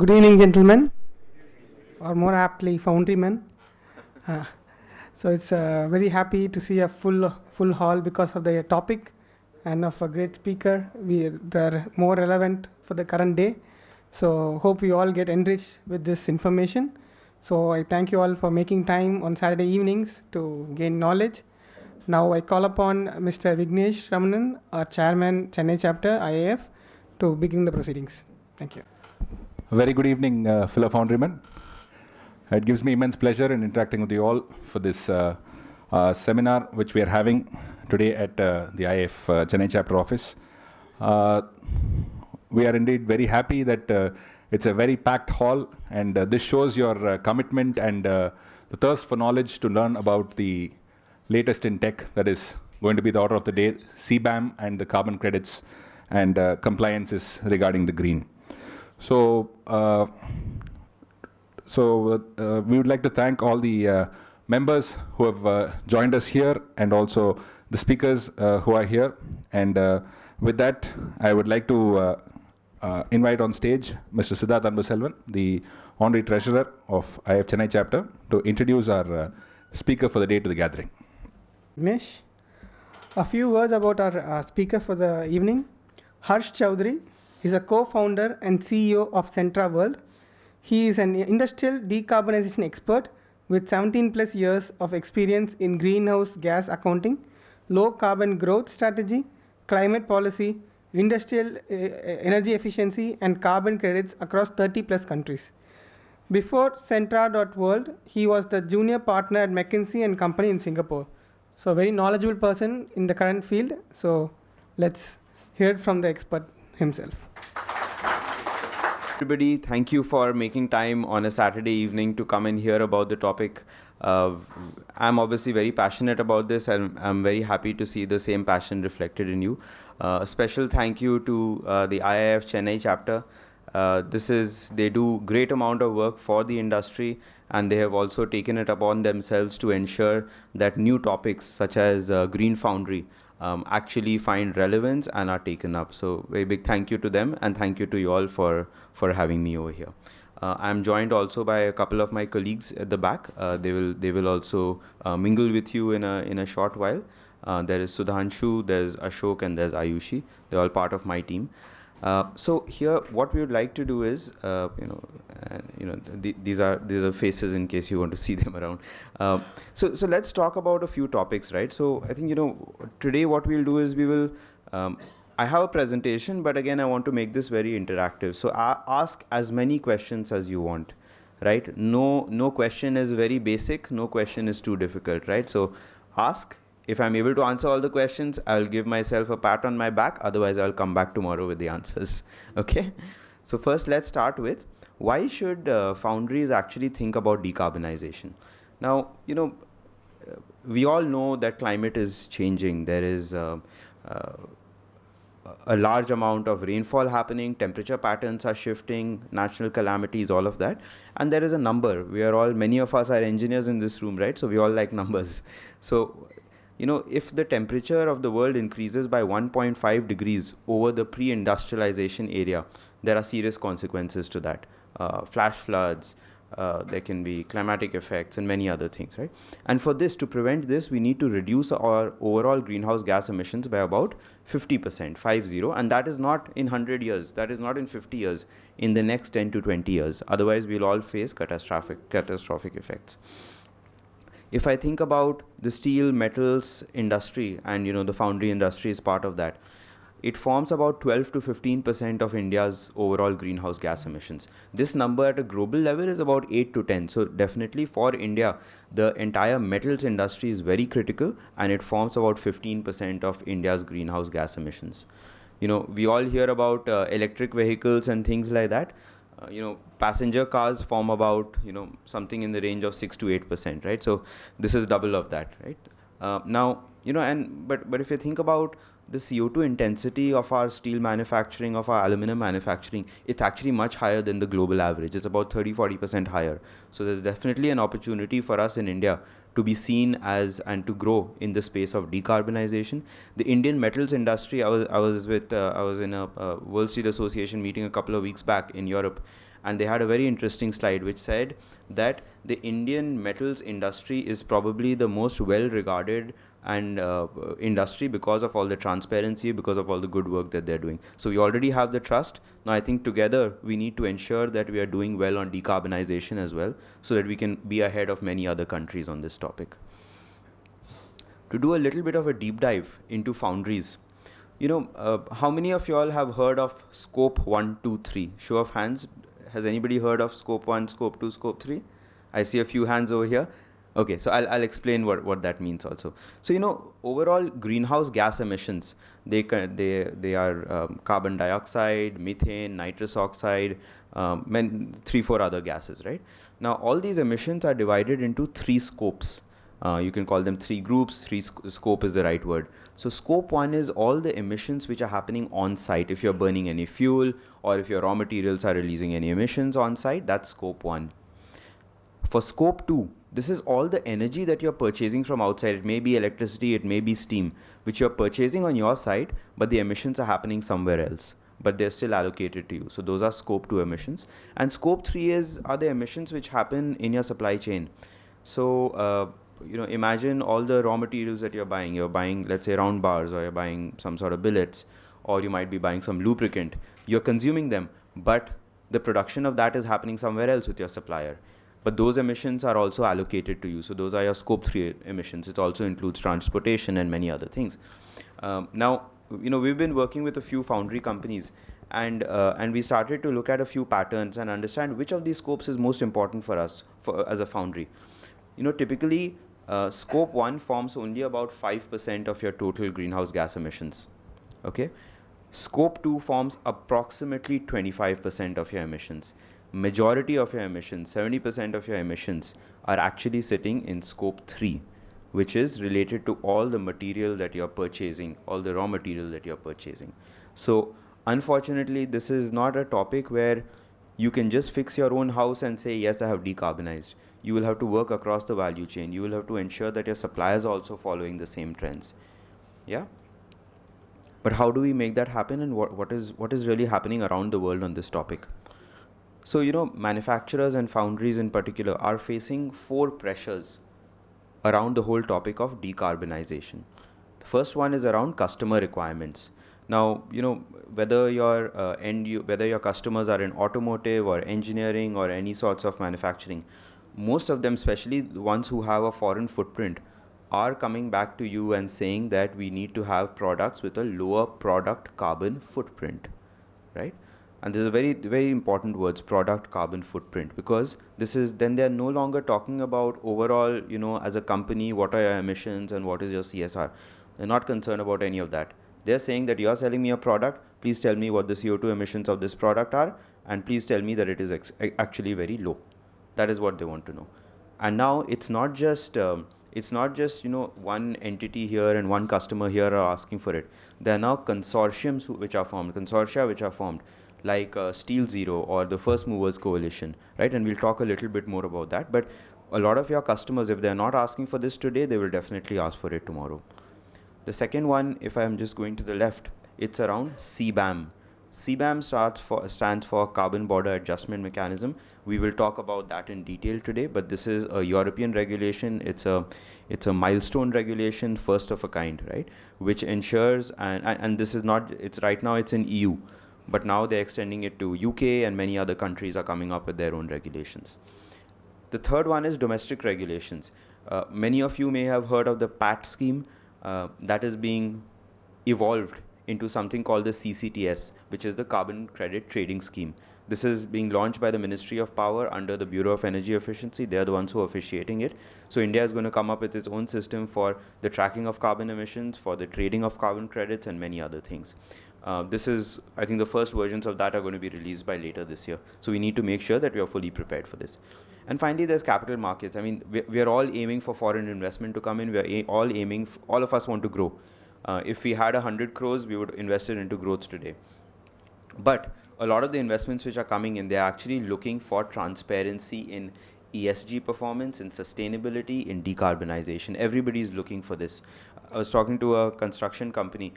Good evening, gentlemen, or more aptly, Foundry men. So it's very happy to see a full hall because of the topic and of a great speaker. They're more relevant for the current day. So hope you all get enriched with this information. So I thank you all for making time on Saturday evenings to gain knowledge. Now I call upon Mr. Vignesh Ramanan, our chairman, Chennai chapter, IAF, to begin the proceedings. Thank you. A very good evening, fellow Foundrymen. It gives me immense pleasure in interacting with you all for this seminar which we are having today at the IAF Chennai chapter office. We are indeed very happy that it's a very packed hall, and this shows your commitment and the thirst for knowledge to learn about the latest in tech that is going to be the order of the day, CBAM and the carbon credits and compliances regarding the green. So, we would like to thank all the members who have joined us here, and also the speakers who are here. And with that, I would like to invite on stage Mr. Siddharth Anbuselvan, the Honorary Treasurer of IF Chennai chapter, to introduce our speaker for the day to the gathering. Vignesh, a few words about our speaker for the evening. Harsh Choudhry is a co-founder and CEO of Sentra.World. He is an industrial decarbonization expert with 17 plus years of experience in greenhouse gas accounting, low carbon growth strategy, climate policy, industrial energy efficiency, and carbon credits across 30 plus countries. Before Sentra.World, he was the junior partner at McKinsey and Company in Singapore. So very knowledgeable person in the current field. So let's hear it from the expert himself. Everybody, thank you for making time on a Saturday evening to come and hear about the topic. I'm obviously very passionate about this, and I'm very happy to see the same passion reflected in you. A special thank you to the IIF Chennai chapter. They do great amount of work for the industry, and they have also taken it upon themselves to ensure that new topics such as Green Foundry actually find relevance and are taken up. So very big thank you to them, and thank you to you all for having me over here. I'm joined also by a couple of my colleagues at the back. They will also mingle with you in a short while. There is Sudhanshu, there's Ashok, and there's Ayushi. They're all part of my team. So here, what we would like to do is, these are faces in case you want to see them around. So let's talk about a few topics, right? So I think today what we'll do is we will. I have a presentation, but again I want to make this very interactive. So ask as many questions as you want, right? No question is very basic. No question is too difficult, right? So ask. If I'm able to answer all the questions, I'll give myself a pat on my back. Otherwise, I'll come back tomorrow with the answers. Okay? So first, let's start with why should foundries actually think about decarbonization? Now, we all know that climate is changing. There is a large amount of rainfall happening, temperature patterns are shifting, natural calamities, all of that. And there is a number. Many of us are engineers in this room, right? So we all like numbers. So if the temperature of the world increases by 1.5 degrees over the pre-industrialization area, there are serious consequences to that. Flash floods, there can be climatic effects and many other things, right? And for this, to prevent this, we need to reduce our overall greenhouse gas emissions by about 50%, 50, and that is not in 100 years, that is not in 50 years, in the next 10 to 20 years. Otherwise, we'll all face catastrophic effects. If I think about the steel metals industry, and the foundry industry is part of that, it forms about 12 to 15% of India's overall greenhouse gas emissions. This number at a global level is about 8 to 10. So definitely for India, the entire metals industry is very critical, and it forms about 15% of India's greenhouse gas emissions. We all hear about electric vehicles and things like that. Passenger cars form about, something in the range of 6 to 8%, right? So this is double of that, right? Now, but if you think about the CO2 intensity of our steel manufacturing, of our aluminum manufacturing, it's actually much higher than the global average. It's about 30-40% higher. So there's definitely an opportunity for us in India to be seen as and to grow in the space of decarbonization. The Indian metals industry, I was in a World Steel Association meeting a couple of weeks back in Europe, and they had a very interesting slide which said that the Indian metals industry is probably the most well-regarded and industry because of all the transparency, because of all the good work that they're doing. So we already have the trust. Now I think together we need to ensure that we are doing well on decarbonization as well, so that we can be ahead of many other countries on this topic. To do a little bit of a deep dive into foundries, how many of you all have heard of scope 1, 2, 3? Show of hands. Has anybody heard of scope 1, scope 2, scope 3? I see a few hands over here. Okay, so I'll explain what that means also. So overall greenhouse gas emissions, they are carbon dioxide, methane, nitrous oxide, 3-4 other gases, right? Now all these emissions are divided into 3 scopes. You can call them 3 groups. Scope is the right word. So scope 1 is all the emissions which are happening on site. If you're burning any fuel, or if your raw materials are releasing any emissions on site, that's scope 1. For scope 2, this is all the energy that you're purchasing from outside. It may be electricity, it may be steam, which you're purchasing on your site, but the emissions are happening somewhere else, but they're still allocated to you. So those are scope 2 emissions. And scope 3 are the emissions which happen in your supply chain. So imagine all the raw materials that you're buying. You're buying, let's say, round bars, or you're buying some sort of billets, or you might be buying some lubricant. You're consuming them, but the production of that is happening somewhere else with your supplier. But those emissions are also allocated to you. So those are your scope 3 emissions. It also includes transportation and many other things. Now, we've been working with a few foundry companies, and we started to look at a few patterns and understand which of these scopes is most important for us as a foundry. Typically, scope 1 forms only about 5% of your total greenhouse gas emissions. Okay, scope 2 forms approximately 25% of your emissions. Majority of your emissions, 70% of your emissions, are actually sitting in scope 3, which is related to all the material that you're purchasing, all the raw material that you're purchasing. So unfortunately, this is not a topic where you can just fix your own house and say, yes, I have decarbonized. You will have to work across the value chain. You will have to ensure that your suppliers are also following the same trends. Yeah? But how do we make that happen, and what is really happening around the world on this topic? So, manufacturers and foundries in particular are facing 4 pressures around the whole topic of decarbonization. The first one is around customer requirements. Now, whether your customers are in automotive or engineering or any sorts of manufacturing, most of them, especially the ones who have a foreign footprint, are coming back to you and saying that we need to have products with a lower product carbon footprint, right? And there's a very, very important words, product carbon footprint, because then they're no longer talking about overall, as a company, what are your emissions and what is your CSR. They're not concerned about any of that. They're saying that you're selling me a product, please tell me what the CO2 emissions of this product are, and please tell me that it is actually very low. That is what they want to know. And now it's not just one entity here and one customer here are asking for it. There are now consortia which are formed, like Steel Zero or the First Movers Coalition, right? And we'll talk a little bit more about that. But a lot of your customers, if they're not asking for this today, they will definitely ask for it tomorrow. The second one, if I'm just going to the left, it's around CBAM. CBAM stands for Carbon Border Adjustment Mechanism. We will talk about that in detail today, but this is a European regulation. It's a milestone regulation, first of a kind, right? Which ensures, and this is not, right now it's in EU, but now they're extending it to UK, and many other countries are coming up with their own regulations. The third one is domestic regulations. Many of you may have heard of the PAT scheme that is being evolved into something called the CCTS, which is the Carbon Credit Trading Scheme. This is being launched by the Ministry of Power under the Bureau of Energy Efficiency. They are the ones who are officiating it. So India is going to come up with its own system for the tracking of carbon emissions, for the trading of carbon credits, and many other things. This is, I think the first versions of that are going to be released by later this year. So we need to make sure that we are fully prepared for this. And finally, there's capital markets. I mean, we are all aiming for foreign investment to come in. We are all aiming, all of us want to grow. If we had 100 crores, we would invest it into growth today. But a lot of the investments which are coming in, they're actually looking for transparency in ESG performance, in sustainability, in decarbonization. Everybody is looking for this. I was talking to a construction company,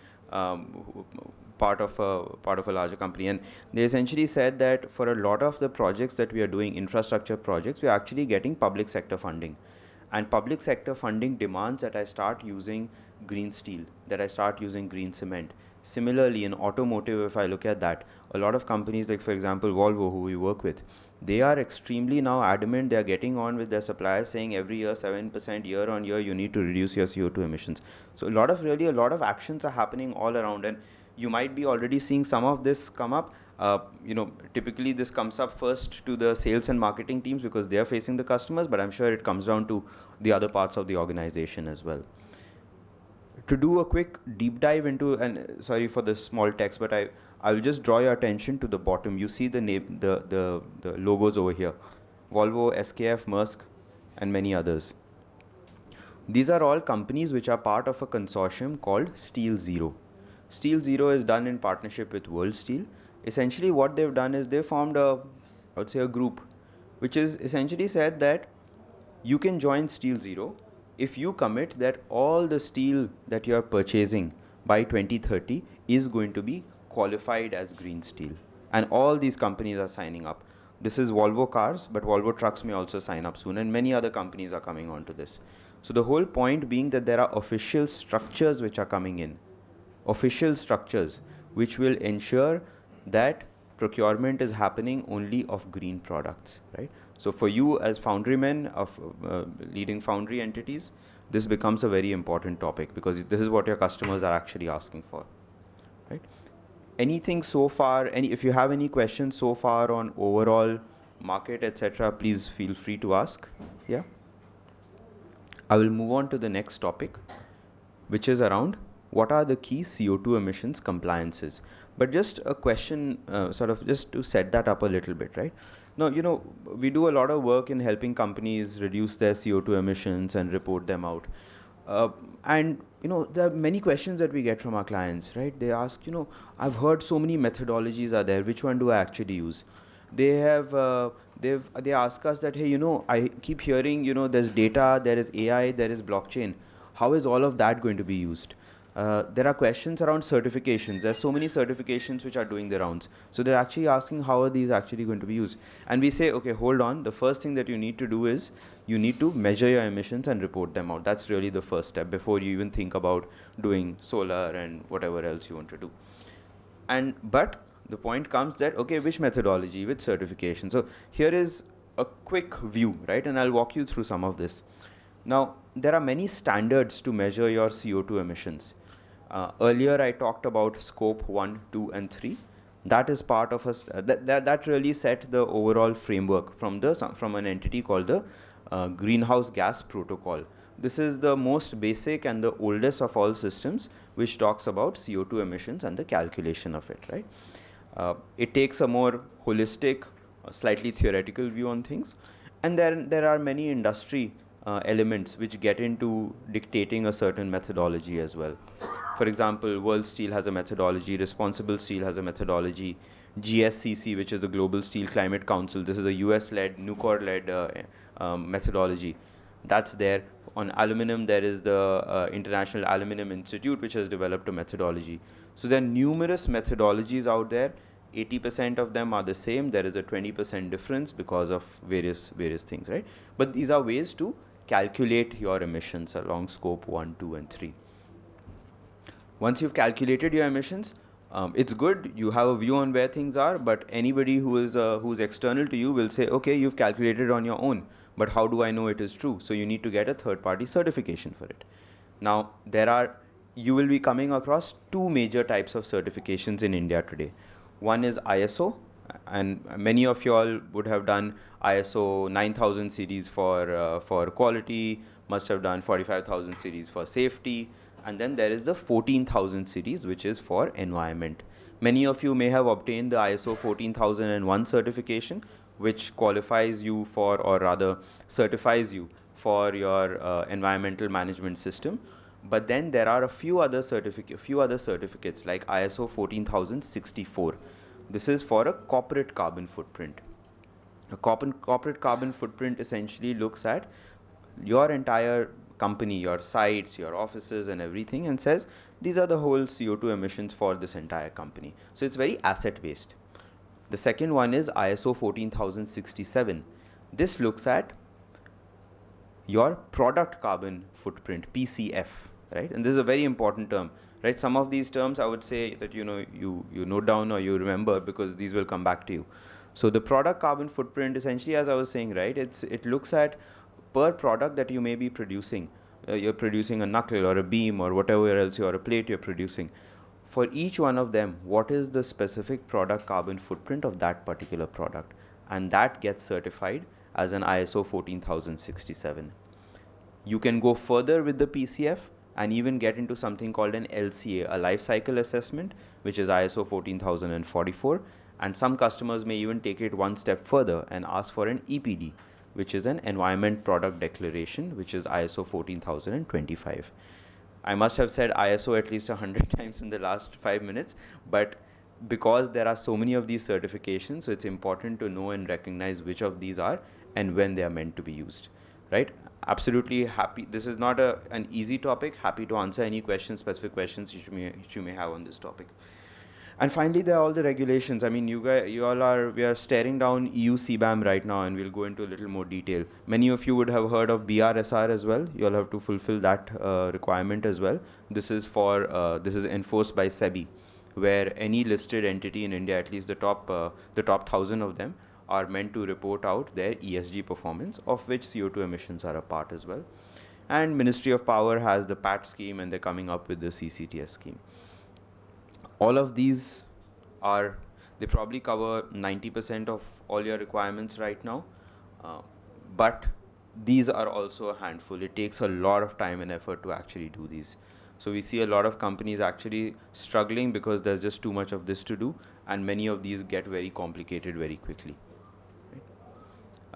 part of a larger company, and they essentially said that for a lot of the projects that we are doing, infrastructure projects, we are actually getting public sector funding, and public sector funding demands that I start using green steel, that I start using green cement. Similarly, in automotive, if I look at that, a lot of companies like, for example, Volvo, who we work with, they are extremely now adamant. They are getting on with their suppliers saying every year 7% year on year you need to reduce your CO2 emissions. So a lot of actions are happening all around, and you might be already seeing some of this come up. Typically this comes up first to the sales and marketing teams because they are facing the customers, but I'm sure it comes down to the other parts of the organization as well. To do a quick deep dive into, and sorry for the small text, but I will just draw your attention to the bottom. You see the name, the logos over here: Volvo, SKF, Maersk, and many others. These are all companies which are part of a consortium called Steel Zero. Steel Zero is done in partnership with World Steel. Essentially what they've done is they formed I would say a group, which is essentially said that you can join Steel Zero if you commit that all the steel that you are purchasing by 2030 is going to be qualified as green steel. And all these companies are signing up. This is Volvo cars, but Volvo trucks may also sign up soon, and many other companies are coming on to this. So the whole point being that there are official structures which are coming in, official structures which will ensure that procurement is happening only of green products, right? So for you as Foundry men of leading Foundry entities, this becomes a very important topic because this is what your customers are actually asking for, right? Anything so far, if you have any questions so far on overall market, etc., please feel free to ask. Yeah. I will move on to the next topic, which is around what are the key CO2 emissions compliances. But just a question, sort of just to set that up a little bit, right? Now, we do a lot of work in helping companies reduce their CO2 emissions and report them out. And there are many questions that we get from our clients, right? They ask, I've heard so many methodologies are there. Which one do I actually use? They ask us that, hey, I keep hearing, there's data, there is AI, there is blockchain. How is all of that going to be used? There are questions around certifications. There's so many certifications which are doing the rounds. So they're actually asking how are these actually going to be used? And we say, okay, hold on. The first thing that you need to do is you need to measure your emissions and report them out. That's really the first step before you even think about doing solar and whatever else you want to do. But the point comes that, okay, which methodology, which certification? So here is a quick view, right? And I'll walk you through some of this. Now, there are many standards to measure your CO2 emissions. Earlier, I talked about scope 1, 2, and 3. That is part of us. That really set the overall framework from an entity called the Greenhouse Gas Protocol. This is the most basic and the oldest of all systems, which talks about CO2 emissions and the calculation of it. Right? It takes a more holistic, slightly theoretical view on things, and there are many industry elements which get into dictating a certain methodology as well. For example, World Steel has a methodology, Responsible Steel has a methodology, GSCC, which is the Global Steel Climate Council, this is a US-led, Nucor-led methodology. That's there. On aluminum, there is the International Aluminum Institute, which has developed a methodology. So there are numerous methodologies out there. 80% of them are the same. There is a 20% difference because of various things, right? But these are ways to calculate your emissions along scope 1, 2, and 3. Once you've calculated your emissions, it's good. You have a view on where things are, but anybody who's external to you will say, okay, you've calculated on your own, but how do I know it is true? So you need to get a third-party certification for it. Now, you will be coming across two major types of certifications in India today. One is ISO, and many of you all would have done ISO 9000 series for quality, must have done 45,000 series for safety, and then there is the 14,000 series, which is for environment. Many of you may have obtained the ISO 14001 certification, which qualifies you for, or rather certifies you for your environmental management system. But then there are a few other certificates like ISO 14064. This is for a corporate carbon footprint. A corporate carbon footprint essentially looks at your entire company, your sites, your offices and everything, and says these are the whole CO2 emissions for this entire company. So it's very asset based. The second one is ISO 14067. This looks at your product carbon footprint, PCF, right? And this is a very important term, right? Some of these terms I would say that you note down or you remember, because these will come back to you. So the product carbon footprint, essentially, as I was saying, right, it looks at per product that you may be producing. You're producing a knuckle or a beam or whatever else, or a plate you're producing. For each one of them, what is the specific product carbon footprint of that particular product? And that gets certified as an ISO 14067. You can go further with the PCF and even get into something called an LCA, a life cycle assessment, which is ISO 14044. And some customers may even take it one step further and ask for an EPD, which is an Environment Product Declaration, which is ISO 14025. I must have said ISO at least 100 times in the last 5 minutes, but because there are so many of these certifications, so it's important to know and recognize which of these are and when they are meant to be used, right? Absolutely happy. This is not an easy topic. Happy to answer any questions, specific questions you may have on this topic. And finally, there are all the regulations. I mean, we are staring down EU CBAM right now, and we'll go into a little more detail. Many of you would have heard of BRSR as well. You'll have to fulfill that requirement as well. This is enforced by SEBI, where any listed entity in India, at least the top 1,000 of them, are meant to report out their ESG performance, of which CO2 emissions are a part as well. And Ministry of Power has the PAT scheme, and they're coming up with the CCTS scheme. All of these they probably cover 90% of all your requirements right now, but these are also a handful. It takes a lot of time and effort to actually do these. So we see a lot of companies actually struggling because there's just too much of this to do, and many of these get very complicated very quickly.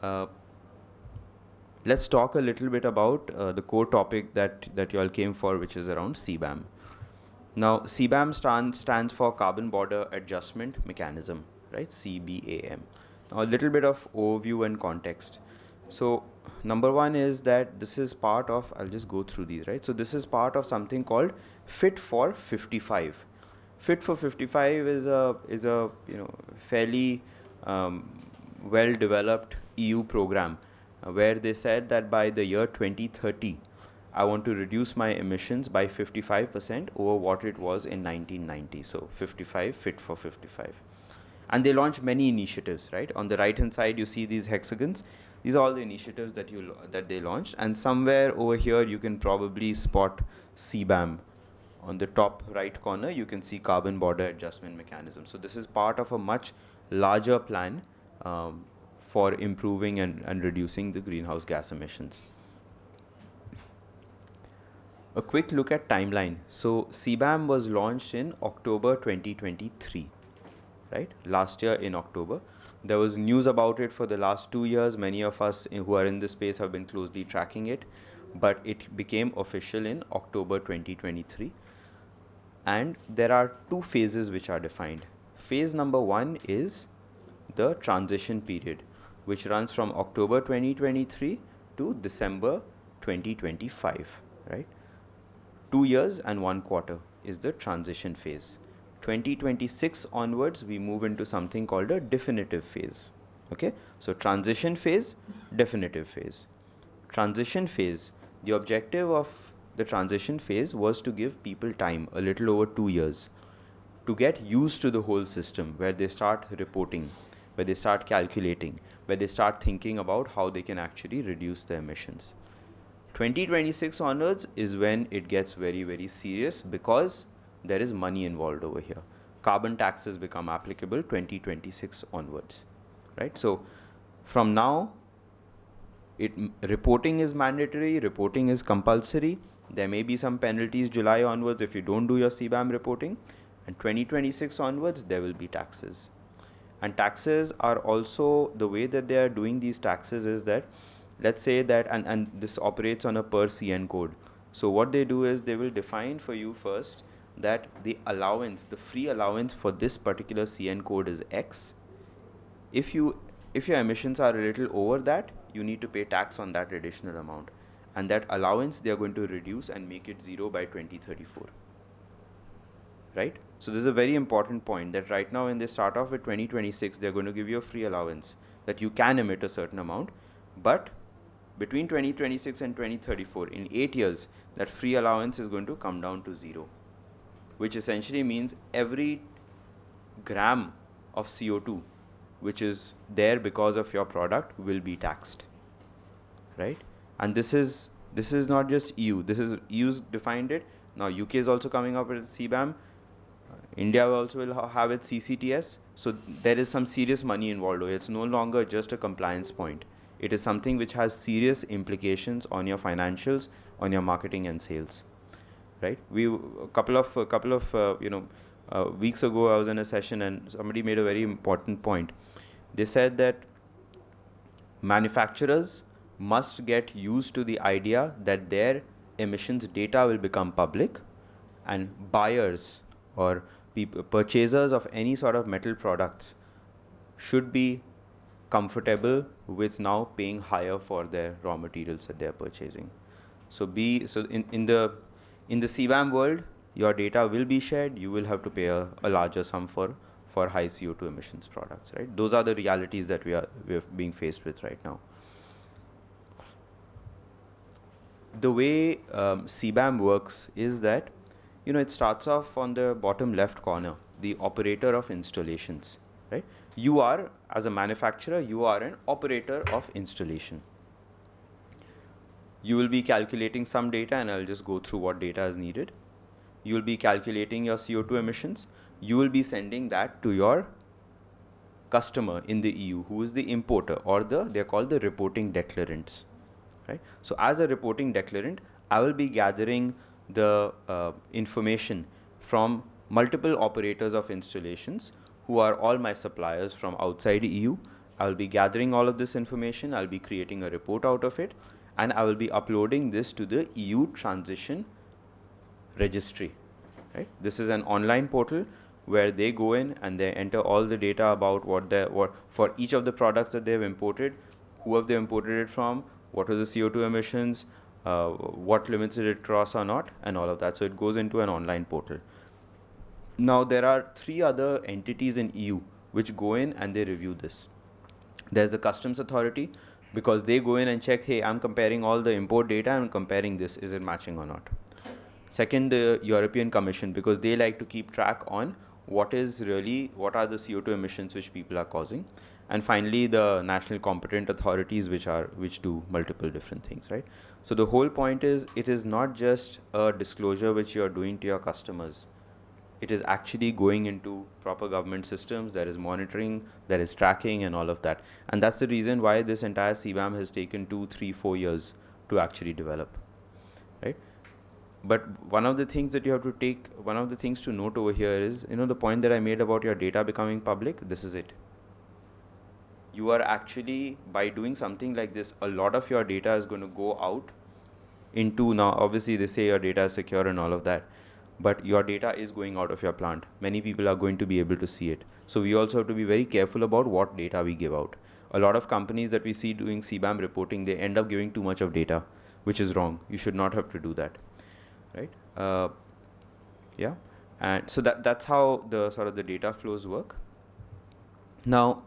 Right? Let's talk a little bit about the core topic that you all came for, which is around CBAM. Now, CBAM stands for Carbon Border Adjustment Mechanism, right? CBAM. Now, a little bit of overview and context. So, number one is that this is part of, I'll just go through these, right? So, this is part of something called Fit for 55. Fit for 55 is a fairly well-developed EU program where they said that by the year 2030, I want to reduce my emissions by 55% over what it was in 1990. So 55, Fit for 55. And they launched many initiatives, right? On the right-hand side, you see these hexagons. These are all the initiatives that they launched. And somewhere over here, you can probably spot CBAM. On the top right corner, you can see Carbon Border Adjustment Mechanism. So this is part of a much larger plan for improving and reducing the greenhouse gas emissions. A quick look at timeline. So CBAM was launched in October 2023, right? Last year in October. There was news about it for the last 2 years. Many of us who are in this space have been closely tracking it, but it became official in October 2023. And there are 2 phases which are defined. Phase number 1 is the transition period, which runs from October 2023 to December 2025, right? 2 years and 1 quarter is the transition phase. 2026 onwards, we move into something called a definitive phase. Okay, so transition phase, definitive phase. Transition phase, the objective of the transition phase was to give people time, a little over 2 years, to get used to the whole system, where they start reporting, where they start calculating, where they start thinking about how they can actually reduce their emissions. 2026 onwards is when it gets very, very serious, because there is money involved over here. Carbon taxes become applicable 2026 onwards, right? So from now, reporting is mandatory, reporting is compulsory. There may be some penalties July onwards if you don't do your CBAM reporting, and 2026 onwards, there will be taxes. And taxes are also, the way that they are doing these taxes is that, let's say that, and this operates on a per CN code. So what they do is they will define for you first that the allowance, the free allowance for this particular CN code is X. If your emissions are a little over that, you need to pay tax on that additional amount. and that allowance they are going to reduce and make it 0 by 2034. Right? So this is a very important point, that right now when they start off with 2026, they're going to give you a free allowance that you can emit a certain amount, but between 2026 and 2034, in 8 years, that free allowance is going to come down to 0, which essentially means every gram of CO2 which is there because of your product will be taxed, right? And this is not just EU. This is EU's defined it. Now UK is also coming up with CBAM. India also will have its CCTS. So there is some serious money involved. It's no longer just a compliance point. It is something which has serious implications on your financials, on your marketing and sales, right? A couple of weeks ago, I was in a session and somebody made a very important point. They said that manufacturers must get used to the idea that their emissions data will become public, and buyers or purchasers of any sort of metal products should be comfortable with now paying higher for their raw materials that they are purchasing. So in the CBAM world, your data will be shared. You will have to pay a larger sum for high CO2 emissions products, right? Those are the realities that we're being faced with right now. The way CBAM works is that, it starts off on the bottom left corner, the operator of installations, right? You are, as a manufacturer, you are an operator of installation. You will be calculating some data, and I'll just go through what data is needed. You will be calculating your CO2 emissions. You will be sending that to your customer in the EU, who is the importer, or they're called the reporting declarants, right? So as a reporting declarant, I will be gathering the information from multiple operators of installations who are all my suppliers from outside EU. I will be gathering all of this information. I'll be creating a report out of it, and I will be uploading this to the EU transition registry, right? This is an online portal where they go in and they enter all the data about what for each of the products that they have imported, who have they imported it from, what was the CO2 emissions, what limits did it cross or not, and all of that. So it goes into an online portal. Now there are 3 other entities in EU which go in and they review this. There's the customs authority, because they go in and check, hey, I'm comparing all the import data and comparing this, is it matching or not? Second, the European Commission, because they like to keep track on what are the CO2 emissions which people are causing. And finally, the national competent authorities which do multiple different things, right? So the whole point is, it is not just a disclosure which you are doing to your customers. It is actually going into proper government systems. There is monitoring, there is tracking, and all of that. And that's the reason why this entire CBAM has taken 2, 3, 4 years to actually develop, right? But one of the things to note over here is, the point that I made about your data becoming public, this is it. You are actually, by doing something like this, a lot of your data is going to go out into, now obviously they say your data is secure and all of that, but your data is going out of your plant. Many people are going to be able to see it. So we also have to be very careful about what data we give out. A lot of companies that we see doing CBAM reporting, they end up giving too much of data, which is wrong. You should not have to do that, right? Yeah, and so that's how the sort of the data flows work. Now,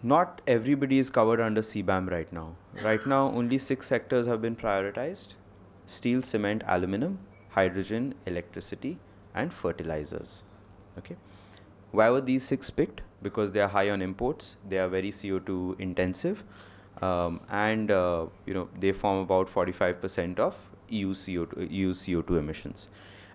not everybody is covered under CBAM right now. Right now, only 6 sectors have been prioritized: steel, cement, aluminum, hydrogen, electricity, and fertilizers. Okay. Why were these 6 picked? Because they are high on imports, they are very CO2 intensive, and they form about 45% of EU CO2 emissions.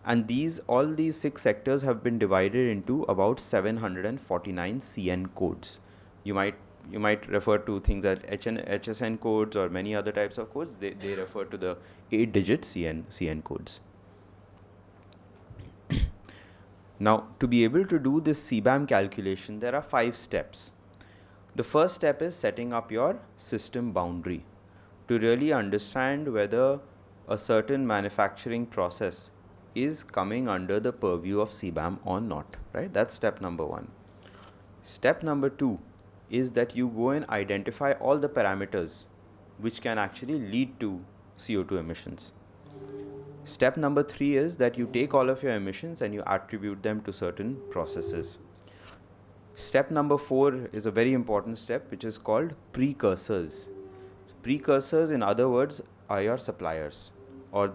And all these 6 sectors have been divided into about 749 CN codes. You might refer to things as HSN codes or many other types of codes. They refer to the 8-digit CN codes. Now, to be able to do this CBAM calculation, there are 5 steps. The first step is setting up your system boundary to really understand whether a certain manufacturing process is coming under the purview of CBAM or not, right? That's step number 1. Step number 2 is that you go and identify all the parameters which can actually lead to CO2 emissions. Step number 3 is that you take all of your emissions and you attribute them to certain processes. Step number 4 is a very important step, which is called precursors. Precursors, in other words, are your suppliers or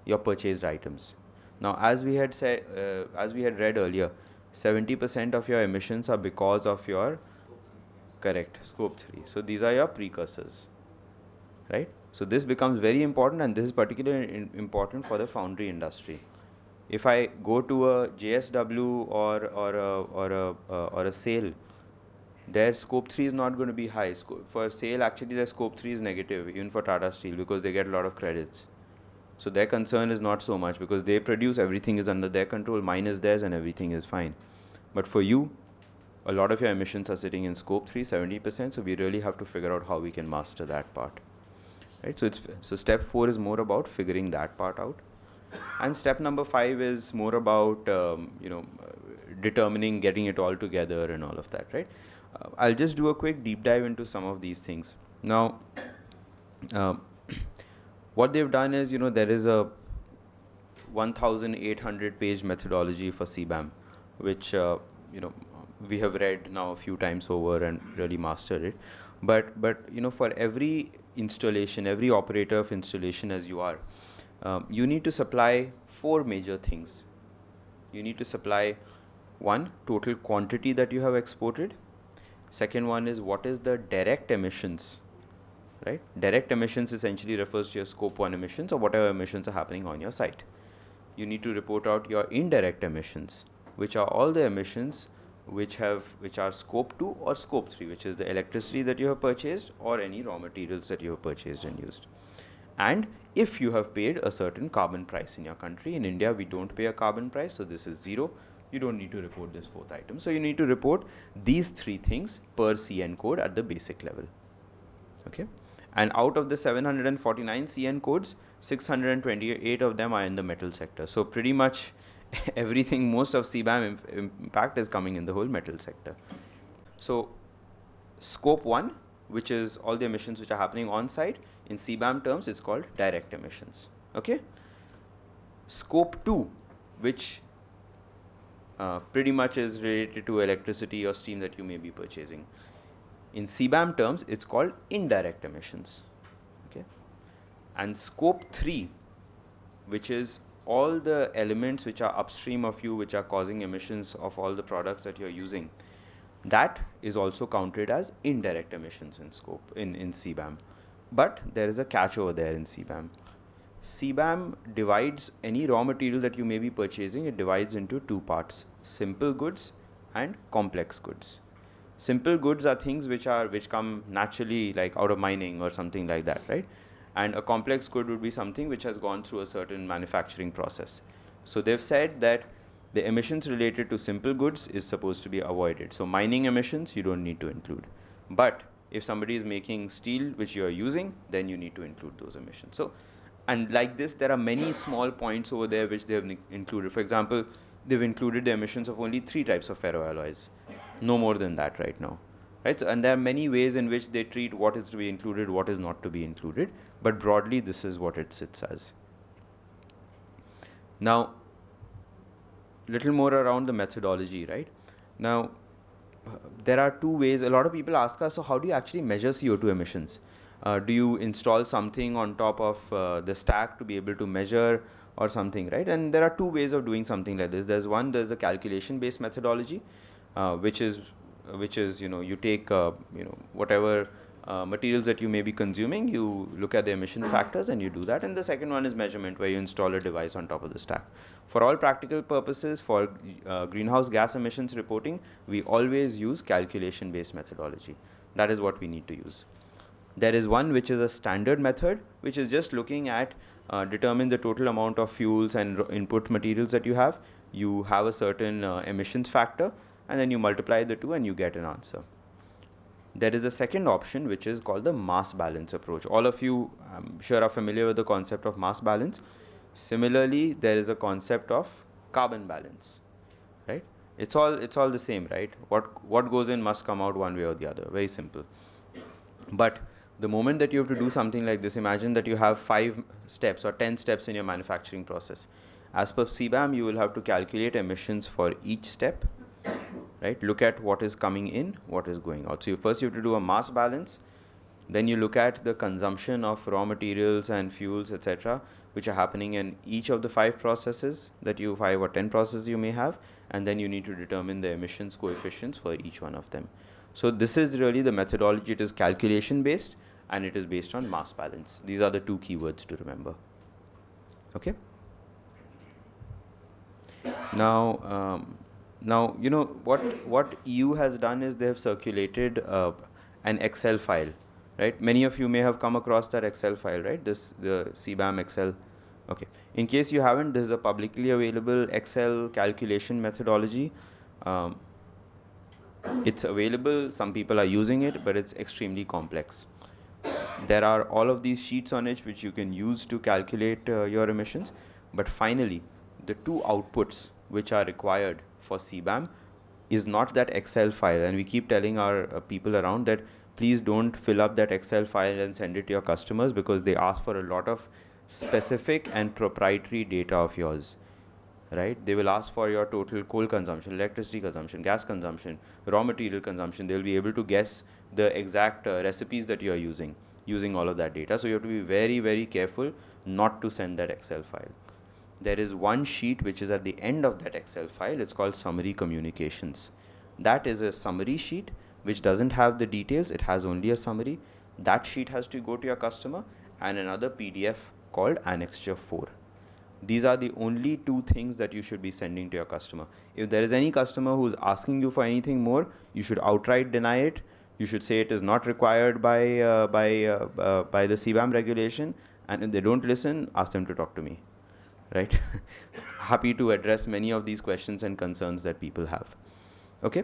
your purchased items. Now, as we had read earlier, 70% of your emissions are because of your scope 3. So these are your precursors, right? So this becomes very important, and this is particularly important for the foundry industry. If I go to a JSW or a SAIL, their scope 3 is not going to be high. For SAIL, actually their scope 3 is negative, even for Tata Steel, because they get a lot of credits. So their concern is not so much, because they produce, everything is under their control, mine is theirs, and everything is fine. But for you, a lot of your emissions are sitting in scope 3, 70%, so we really have to figure out how we can master that part. Right? So step 4 is more about figuring that part out. And step number 5 is more about determining, getting it all together and all of that, right? I'll just do a quick deep dive into some of these things. Now, what they've done is, there is a 1,800 page methodology for CBAM, which we have read now a few times over and really mastered it. But for every installation, every operator of installation as you are, you need to supply 4 major things. You need to supply, 1, total quantity that you have exported. Second one is, what is the direct emissions, right? Direct emissions essentially refers to your scope 1 emissions or whatever emissions are happening on your site. You need to report out your indirect emissions, which are all the emissions which are scope 2 or scope 3, which is the electricity that you have purchased or any raw materials that you have purchased and used. And if you have paid a certain carbon price in your country. In India, we don't pay a carbon price, so this is 0. You don't need to report this 4th item. So you need to report these 3 things per CN code at the basic level. Okay. And out of the 749 CN codes, 628 of them are in the metal sector. So pretty much everything, most of CBAM impact is coming in the whole metal sector. So scope 1, which is all the emissions which are happening on site, in CBAM terms, it's called direct emissions. Okay. Scope 2, which pretty much is related to electricity or steam that you may be purchasing. In CBAM terms, it's called indirect emissions. Okay. And scope 3, which is all the elements which are upstream of you, which are causing emissions of all the products that you're using, that is also counted as indirect emissions in scope in CBAM. But there is a catch over there in CBAM. CBAM divides any raw material that you may be purchasing, it divides into 2 parts, simple goods and complex goods. Simple goods are things which come naturally, like out of mining or something like that, right? And a complex good would be something which has gone through a certain manufacturing process. So they've said that the emissions related to simple goods is supposed to be avoided. So mining emissions you don't need to include. But if somebody is making steel which you are using, then you need to include those emissions. So, and like this, there are many small points over there which they have included. For example, they've included the emissions of only 3 types of ferroalloys, no more than that right now. Right? So, and there are many ways in which they treat what is to be included, what is not to be included, but broadly this is what it sits as. Now, little more around the methodology, right? Now, there are 2 ways. A lot of people ask us, so how do you actually measure CO2 emissions? Do you install something on top of the stack to be able to measure or something, right? And there are 2 ways of doing something like this. There's the calculation based methodology, which is you take whatever materials that you may be consuming, you look at the emission factors and you do that. And the second one is measurement, where you install a device on top of the stack. For all practical purposes, for greenhouse gas emissions reporting, we always use calculation based methodology. That is what we need to use. There is one which is a standard method, which is just looking at determine the total amount of fuels and input materials that you have. You have a certain emissions factor, and then you multiply the 2 and you get an answer. There is a second option which is called the mass balance approach. All of you, I'm sure, are familiar with the concept of mass balance. Similarly, there is a concept of carbon balance, right? It's all the same, right? What goes in must come out one way or the other. Very simple. But The moment that you have to do something like this, imagine that you have 5 steps or 10 steps in your manufacturing process. As per CBAM, you will have to calculate emissions for each step, right? Look at what is coming in, what is going out. So first you have to do a mass balance. Then you look at the consumption of raw materials and fuels, etc., which are happening in each of the 5 processes that you 5 or 10 processes you may have, and then you need to determine the emissions coefficients for each one of them. So this is really the methodology. It is calculation based and it is based on mass balance. These are the 2 keywords to remember. Okay. Now, now you know what EU has done is they have circulated an Excel file. Right? Many of you may have come across that Excel file, right? The CBAM Excel. Okay. In case you haven't, this is a publicly available Excel calculation methodology. It's available. Some people are using it, but it's extremely complex. There are all of these sheets on it which you can use to calculate your emissions. But finally, the 2 outputs which are required for CBAM is not that Excel file. And we keep telling our people around that please don't fill up that Excel file and send it to your customers, because they ask for a lot of specific and proprietary data of yours, right? They will ask for your total coal consumption, electricity consumption, gas consumption, raw material consumption. They will be able to guess the exact recipes that you are using all of that data. So you have to be very, very careful not to send that Excel file. There is one sheet which is at the end of that Excel file. It's called summary communications. That is a summary sheet which doesn't have the details. It has only a summary. That sheet has to go to your customer, and another PDF called Annexure 4. These are the only 2 things that you should be sending to your customer. If there is any customer who is asking you for anything more, you should outright deny it. You should say it is not required by the CBAM regulation, and if they don't listen, ask them to talk to me, right? Happy to address many of these questions and concerns that people have. Okay.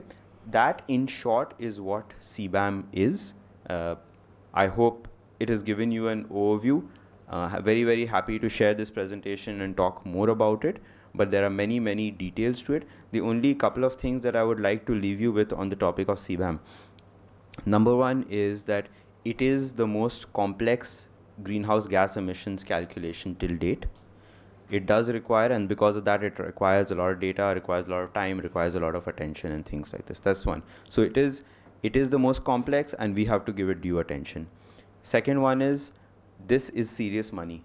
That in short is what CBAM is. I hope it has given you an overview. Very, very happy to share this presentation and talk more about it, but there are many, many details to it. The only couple of things that I would like to leave you with on the topic of CBAM. Number 1 is that it is the most complex greenhouse gas emissions calculation till date. It does require, and because of that, it requires a lot of data, requires a lot of time, requires a lot of attention and things like this. That's one. So it is the most complex, and we have to give it due attention. Second one is, this is serious money.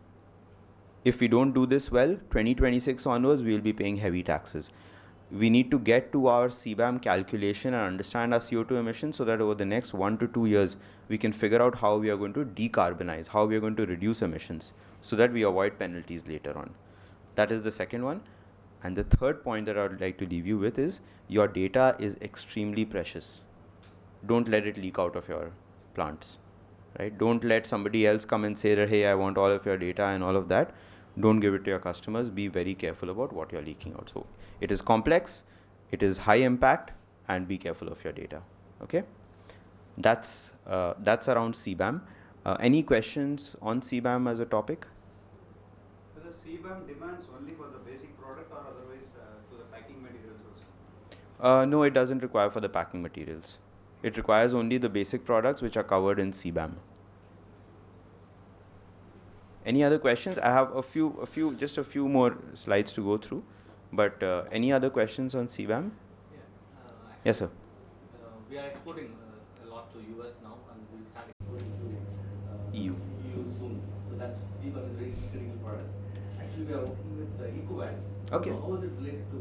If we don't do this well, 2026 onwards, we will be paying heavy taxes. We need to get to our CBAM calculation and understand our CO2 emissions, so that over the next 1 to 2 years, we can figure out how we are going to decarbonize, how we are going to reduce emissions, so that we avoid penalties later on. That is the second one. And the third point that I would like to leave you with is, your data is extremely precious. Don't let it leak out of your plants, right? Don't let somebody else come and say that, hey, I want all of your data and all of that. Don't give it to your customers. Be very careful about what you're leaking out. So it is complex, it is high impact, and be careful of your data. Okay. That's around CBAM. Any questions on CBAM as a topic? The CBAM demands only for the basic product, or otherwise to the packing materials also? No, it doesn't require for the packing materials. It requires only the basic products which are covered in CBAM. Any other questions? I have just a few more slides to go through. But any other questions on CBAM? Yeah. Yes, sir. We are exporting a lot to US now, and we'll start exporting to EU. EU soon. So that's CBAM is very critical for us. Actually, we are working with EcoVadis. Okay. So how is it related to?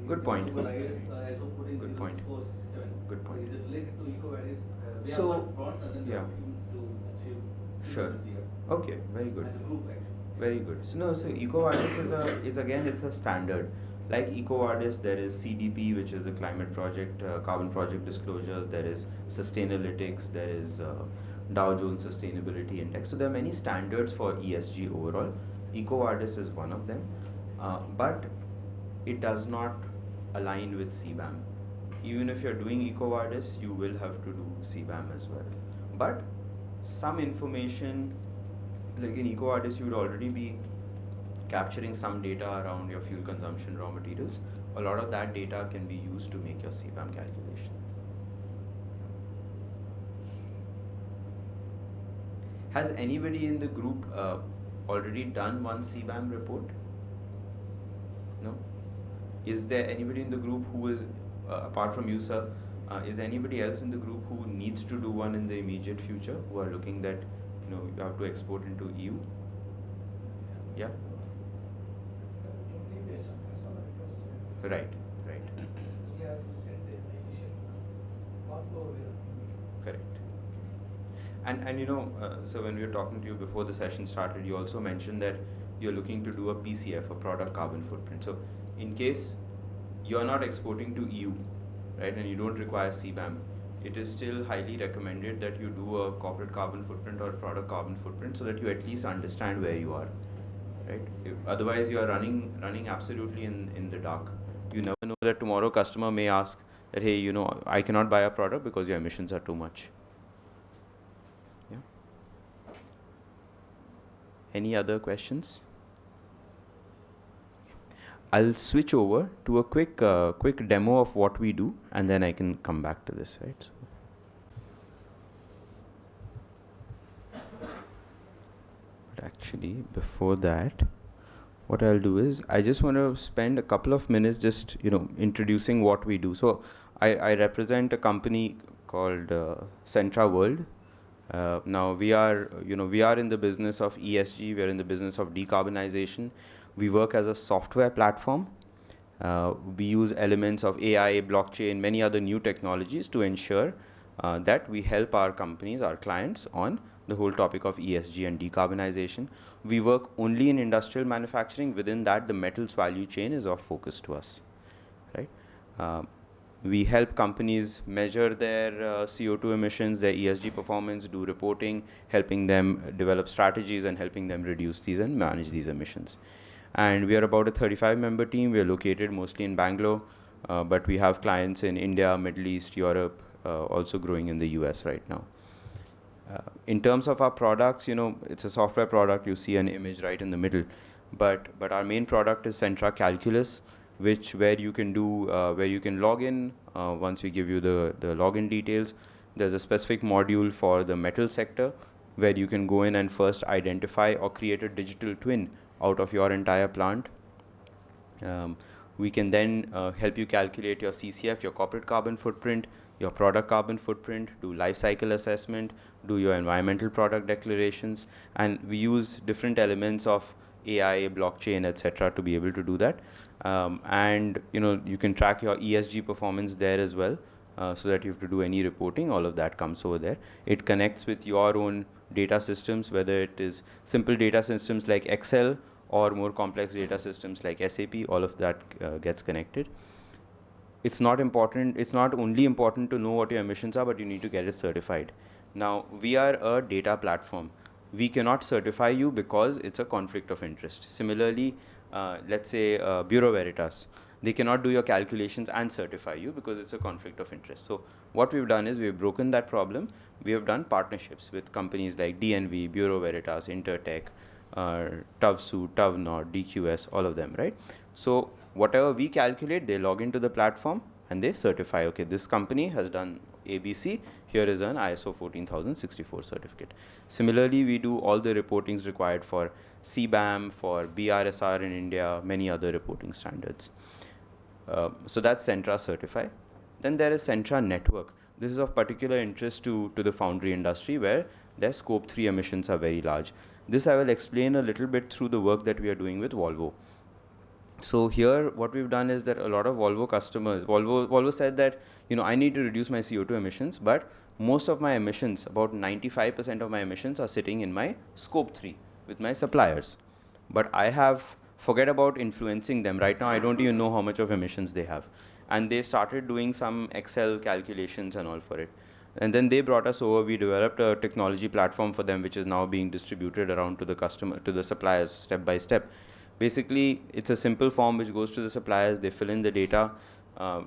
Good point. ISO 14 Good point. 467. Good point. Is it related to EcoVadis? We So, have got fronts, and then we yeah. are looking to achieve Sure. this year. Okay, very good. As a group, actually. Very good. So no, so EcoVadis it's a standard. Like EcoVadis, there is CDP, which is the climate project, carbon project disclosures. There is Sustainalytics. There is Dow Jones Sustainability Index. So there are many standards for ESG overall. EcoVadis is one of them, but it does not align with CBAM. Even if you're doing EcoVadis, you will have to do CBAM as well. But some information, like in EcoVadis, you would already be capturing some data around your fuel consumption, raw materials. A lot of that data can be used to make your CBAM calculation. Has anybody in the group already done one CBAM report? No? Is there anybody in the group who is, apart from you, sir, is there anybody else in the group who needs to do one in the immediate future, who are looking that, you have to export into EU? Yeah? Right, right. Correct. And so when we were talking to you before the session started, you also mentioned that you're looking to do a PCF, a product carbon footprint. So in case you're not exporting to EU, right, and you don't require CBAM, it is still highly recommended that you do a corporate carbon footprint or a product carbon footprint so that you at least understand where you are, right? Otherwise, you are running absolutely in the dark. You never know that tomorrow customer may ask that, hey, I cannot buy a product because your emissions are too much. Yeah. Any other questions? I'll switch over to a quick demo of what we do, and then I can come back to this, right? But actually, before that, what I'll do is I just want to spend a couple of minutes just introducing what we do. So I represent a company called Sentra.World. Now we are in the business of ESG. We are in the business of decarbonization. We work as a software platform. We use elements of AI, blockchain, many other new technologies to ensure that we help our companies, our clients, on the whole topic of ESG and decarbonization. We work only in industrial manufacturing. Within that, the metals value chain is of focus to us, right? We help companies measure their CO2 emissions, their ESG performance, do reporting, helping them develop strategies and helping them reduce these and manage these emissions. And we are about a 35-member team. We are located mostly in Bangalore, but we have clients in India, Middle East, Europe, also growing in the US right now. In terms of our products, it's a software product. You see an image right in the middle, but our main product is Sentra Calculus, where you can log in once we give you the login details. There's a specific module for the metal sector where you can go in and first identify or create a digital twin out of your entire plant. We can then help you calculate your CCF, your corporate carbon footprint, your product carbon footprint, do life cycle assessment, do your environmental product declarations, and we use different elements of AI, blockchain, etc. to be able to do that. And you can track your ESG performance there as well, so that you have to do any reporting, all of that comes over there. It connects with your own data systems, whether it is simple data systems like Excel or more complex data systems like SAP, all of that gets connected. It's not only important to know what your emissions are, but you need to get it certified. Now, we are a data platform. We cannot certify you because it's a conflict of interest. Similarly, let's say Bureau Veritas, they cannot do your calculations and certify you because it's a conflict of interest. So what we've done is we've broken that problem. We have done partnerships with companies like DNV, Bureau Veritas, Intertech, TUVSU, TUVNOD, DQS, all of them, right? So whatever we calculate, they log into the platform and they certify, okay, this company has done ABC, here is an ISO 14064 certificate. Similarly, we do all the reportings required for CBAM, for BRSR in India, many other reporting standards. So that's Sentra Certify. Then there is Sentra Network. This is of particular interest to the foundry industry where their scope 3 emissions are very large. This I will explain a little bit through the work that we are doing with Volvo. So here what we've done is that a lot of Volvo customers, Volvo said that, I need to reduce my CO2 emissions, but most of my emissions, about 95% of my emissions are sitting in my scope 3 with my suppliers. But forget about influencing them. Right now, I don't even know how much of emissions they have. And they started doing some Excel calculations and all for it. And then they brought us over. We developed a technology platform for them, which is now being distributed around to the suppliers step by step. Basically, it's a simple form which goes to the suppliers. They fill in the data.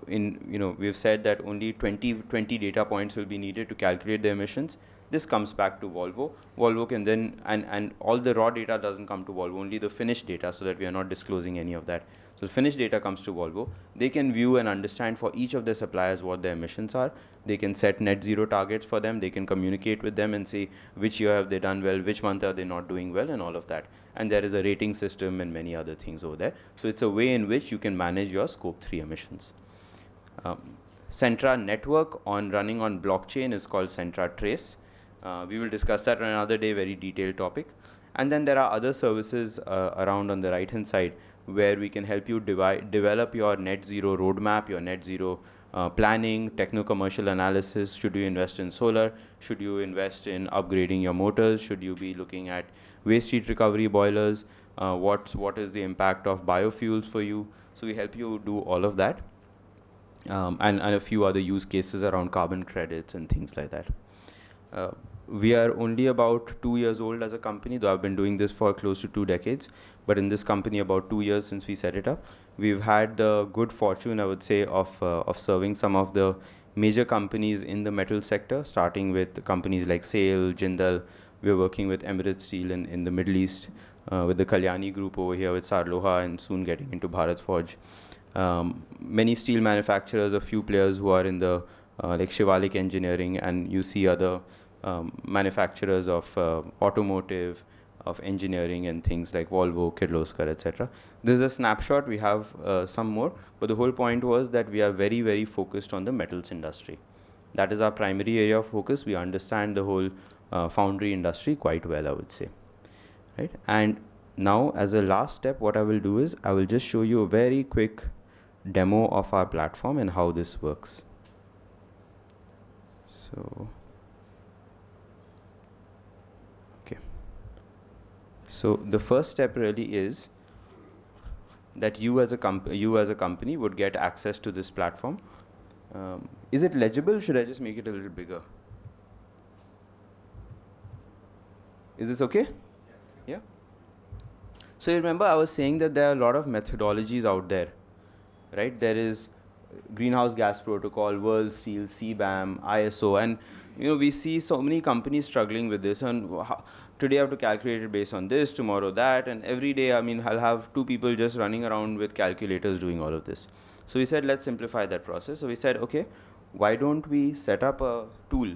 We've said that only 20 data points will be needed to calculate the emissions. This comes back to Volvo. Volvo can then, and all the raw data doesn't come to Volvo, only the finished data, so that we are not disclosing any of that. So the finished data comes to Volvo. They can view and understand for each of their suppliers what their emissions are. They can set net zero targets for them. They can communicate with them and say which year have they done well, which month are they not doing well, and all of that. And there is a rating system and many other things over there. So it's a way in which you can manage your scope 3 emissions. Sentra network on running on blockchain is called Sentra Trace. We will discuss that on another day, very detailed topic. And then there are other services around on the right hand side where we can help you develop your net zero roadmap, your net zero planning, techno-commercial analysis. Should you invest in solar? Should you invest in upgrading your motors? Should you be looking at waste heat recovery boilers? What is the impact of biofuels for you? So we help you do all of that. And a few other use cases around carbon credits and things like that. We are only about 2 years old as a company, though I've been doing this for close to 2 decades. But in this company, about 2 years since we set it up, we've had the good fortune, I would say, of serving some of the major companies in the metal sector, starting with companies like SAIL, Jindal. We're working with Emirates Steel in the Middle East, with the Kalyani Group over here with Sarloha, and soon getting into Bharat Forge. Many steel manufacturers, a few players who are in the like Shivalik Engineering, and you see other manufacturers of automotive, of engineering, and things like Volvo, Kirloskar, etc. This is a snapshot. We have some more, but the whole point was that we are very, very focused on the metals industry. That is our primary area of focus. We understand the whole foundry industry quite well, I would say. Right? And now, as a last step, what I will do is I will just show you a very quick demo of our platform and how this works. So, okay. So the first step really is that you as a company would get access to this platform. Is it legible? Should I just make it a little bigger? Is this okay? Yeah. So you remember I was saying that there are a lot of methodologies out there, right? There is Greenhouse Gas Protocol, World Steel, CBAM, ISO, and we see so many companies struggling with this. And today I have to calculate it based on this, tomorrow that, and every day, I'll have 2 people just running around with calculators doing all of this. So we said, let's simplify that process. So we said, okay, why don't we set up a tool